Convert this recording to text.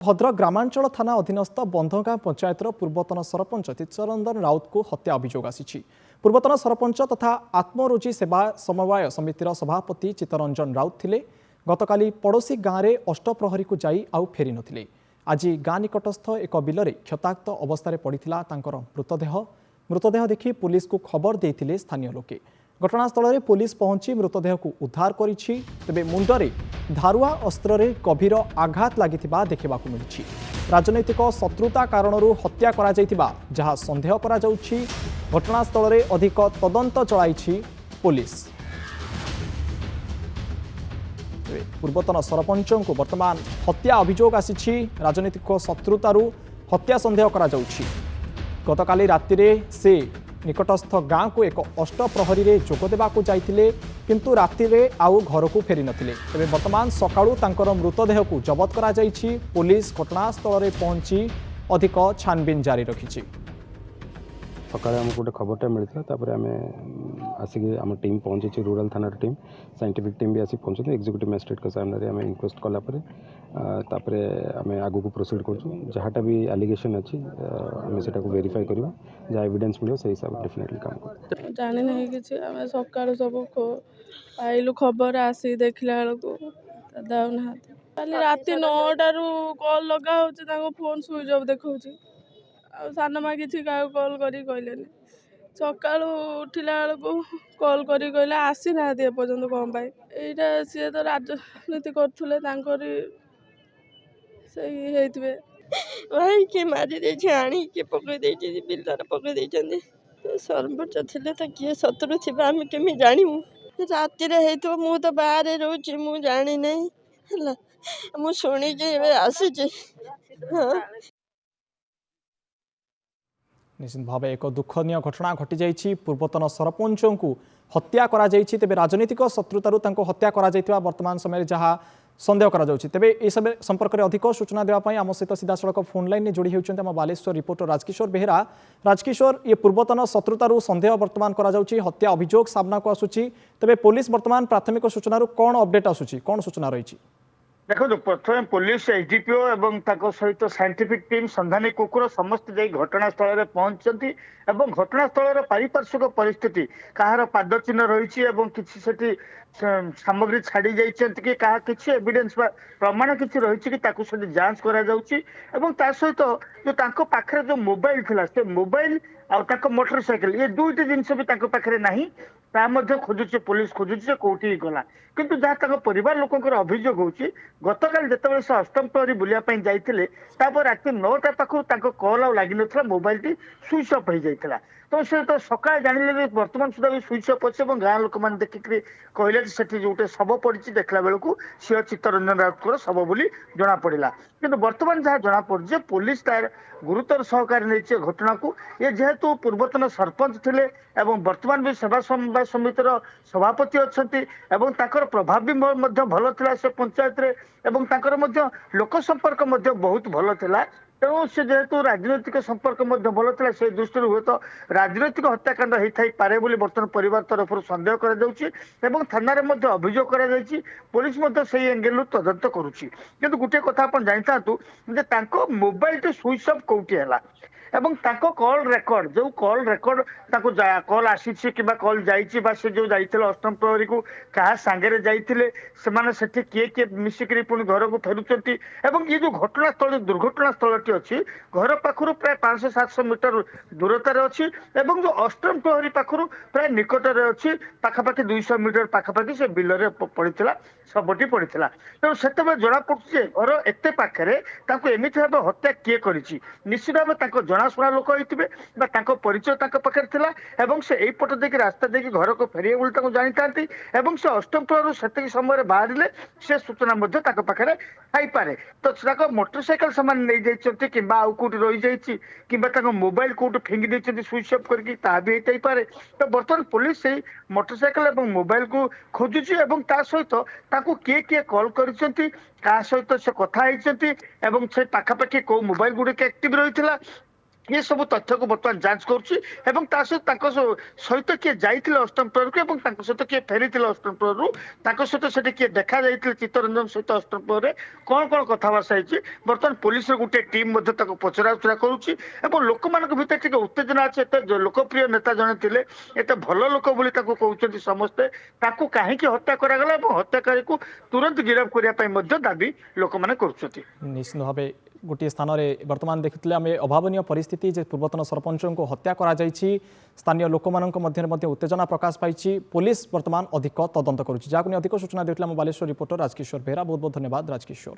भद्रक ग्रामांचल थाना अधीनस्थ बंधगां पंचायतर पूर्वतन सरपंच चित्तरंजन राउत को हत्या अभियोग आसी। पूर्वतन सरपंच तथा आत्मरुचि सेवा समवाय समितिर सभापति चित्तरंजन राउत थिले। गतकाली पड़ोशी गाँव में अष्टप्रहरी को जाई आउ फेरी नथिले। आज गाँ निकटस्थ एक बिलरे क्षताक्त अवस्था पड़िथिला तांकर मृतदेह देखि पुलिस को खबर देइथिले स्थानीय लोके। घटनास्थल में पुलिस पहुंची मृतदेह को उद्धार करिछि। तेबे मुंडरे धारुआ अस्त्र रे गभीर आघात लागिथिबा देखिबाकु मिलिछि। राजनैतिक शत्रुता कारणरू हत्या करा जाइतिबा जहा संदेह करा जाउछि। घटनास्थल में अधिक तदंत चलाइछि पुलिस। पूर्वतन सरपंच को वर्तमान हत्या अभियोग आसिछि। राजनैतिक शत्रुतारू हत्या संदेह करा जाउछि। गतकाली राति रे से निकटस्थ गाँव को एक अष्टप्रहरी रे जोग देबाकु जाइथिले, किंतु राति रे आउ घर को फेरी नथिले। तेबे वर्तमान सकाळू तांकर मृतदेह को जबत करा जाइछि। पुलिस घटनास्थल रे पहुंची अधिक छानबीन जारी रखिछि। सकाଳେ आमको गोटे खबरटा मिलता आम आसिक आम टीम पहुंची रूरल थाना टीम साइंटिफिक टीम भी आसिक पहुंचते एक्जिक्यूटिव मजिस्ट्रेट सामने आम इनक्वेस्ट कलापर आम आगू को प्रोसीड कर जहाँटा भी एलिगेशन अच्छी आम से वेरीफाई करवा जहाँ एविडेंस मिले से हिसाब से डेफिनेटली काम कर जानी नहीं कि आम सकाल सब पाइलु खबर आसी देखला बेलू दादा खाली राति 9टारू कल लगा हो फोन स्विच ऑफ देखा सान माँ किसी क्या कल कर कहले सका उठिला बेलू कल कर कहले आसी ना एपर्तंत कौन पाई यहाँ सी तो राजनीति करुले भाई किए मारी आनी किए पकई बिलर पकई सरपंच थे तो किए शत्रु थी आम केमी जानू राति मु तो बाहर रोचे मु जानी नहीं मु शुणिकी आसी। हाँ निश्चित भाव एक दुखनीय घटना घटी जाइछि। पूर्वतन सरपंच को हत्या करा जाइछि। तेबे राजनीतिक शत्रुतारू तांको हत्या करा जाइतिबा वर्तमान समय जहाँ संदेह करा जाउछि। तेबे ए सब संपर्क में अधिक सूचना देवा पई आम सहित सीधा सड़क फोन लाइन में जोड़ी होउछन्ते आम बालेश्वर रिपोर्टर राजकिशोर बेहेरा। राजकिशोर, ये पूर्वतन शत्रुतारू संदेह वर्तमान करा जाउछि, हत्या अभियोग सामना को आसुछि। तेबे पुलिस वर्तमान प्राथमिक सूचनारू कोन अपडेट आसुछि, कोन सूचना रहिछि? देखो प्रथम पुलिस एसडीपीओ एवं सहित साइंटिफिक टीम संधानी कुकुर समस्त जाई घटनास्थल में पहुंचती एवं घटनास्थल पारिपार्श्विक परिस्थिति कहार पाद चिन्ह रही किसी सामग्री छाड़ी जाइछन्ति कि कहा किसी एविडेंस प्रमाण किसी रही कि जांच करा जाउछि एवं ता सहित जो तांको पाखरे जो मोबाइल थिला से मोबाइल आ मोटरसाइकिल ये दुईटी जिनस भी तांको पाखरे नाही ता मध्य खोजुचे पुलिस खोजुचे कोठी गला किंतु जहाँ तक परिवार लोकंकर अभियोग होउछि गतकाल जेतेबेले से अष्टम प्रहरी बुलिया पई जाइथिले तापर राति 9टा पाखु तांको कॉल आ लागि नथला मोबाइल टी स्विच ऑफ हो जाइथिला तो से तो सकाळ जानिले वर्तमान सुधा भी स्विच ऑफ अछि गाँ लोक मान देखिकरी कहले सेठी जोटे सब पड़िछि देखला बेलकू सी चित्तरंजन राउतकर सब बोली जना पड़िला किंतु वर्तमान जहाँ जना पड़े पुलिस तार गुरुतर सहकार नहीं घटना को ये जेहेतु पूर्वतन सरपंच थिले एवं वर्तमान भी सेवा समवाय समितिर सभापति अच्छी एवं ताकर प्रभाव भी भल थिला से पंचायत रे एवं ताकर लोक संपर्क बहुत भल थिला तेणु से जेहेतु राजनैतिक संपर्क भल था से दृष्टि हुए तो राजनैतिक हत्याकांड होता पारे बर्तमान परिवार तरफ सन्देह कर थाना अभियोग कर पुलिस से एंगेल तदंत करुच्ची किंतु गोटे कथा आप जानता मोबाइल स्विच ऑफ कौटी है एवं ताको कॉल रेकर्ड जो कॉल रेकर्ड ताको कॉल आसी कि कॉल जाइए जो जाइए अष्टम प्रहरी को क्या सांगे जाइए से किए किए मिसिक पुणी घर को फेरुंट एवं ये जो घटनास्थल दुर्घटना स्थल अच्छी घर पाखु प्राय 500-700 मीटर दूरतार अच्छी एवं जो अष्टम प्रहरी पाखु प्राय निकटर अच्छी पाखापाखि 200 मीटर पाखापाखि से बिलरे पड़ा सबटी पड़ा तेणु से जना पड़े घर एत पाखे एमती भाव हत्या किए कर निश्चित भाव जनाशुना लोक होते परिचय पाखे था से यहीपट देखिए रास्ता देखिए घर को फेरिए बोली जानी था से अष्टम प्रहर से समय बाहर से सूचना पाखे थाईपे तो मोटरसाइकेल से नहीं जाइए कि कौट रही जाइए कि मोबाइल कौट फिंगी देते स्विच ऑफ करके भी होता पारे तो बर्तमान पुलिस से मोटरसाइकेल और मोबाइल को खोजुची सहित किए किए कॉल कर सहित से कथा से पाखापाखि कौ मोबाइल गुड़िक एक्टिव रही ये सब तथ्य को बर्तमान जांच करुच्ची एवं ता सहित किए जाइए अष्टम प्रहर को सहित किए फेरी अष्टम प्रहर सहित से किए देखा जाइए चित्तरंजन सहित अष्टम प्रहर कौन कौन कथबार्ता होती बर्तमान पुलिस गोटे टीम पचरा उचरा करुच्ची लोक मान भर उत्तेजना अच्छे एत लोकप्रिय नेता जड़े थे एत भल लोक बोली कहते समस्ते कहीं हत्या करागला हत्याकारी को तुरंत गिरफ्त करने दाबी लोक मैंने कर निश्चित भाव गोटे स्थान में बर्तमान देखुले आम अभावन परिस्थिति जे पूर्वतन सरपंच को हत्या करा जायछि स्थानीय लोक मध्य उत्तेजना प्रकाश पाई पुलिस बर्तमान अधिक तदंत करुच्ची जहाँ अधिक सूचना देते बालेश्वर रिपोर्टर राजकिशोर बेहरा बहुत बहुत धन्यवाद राजकिशोर।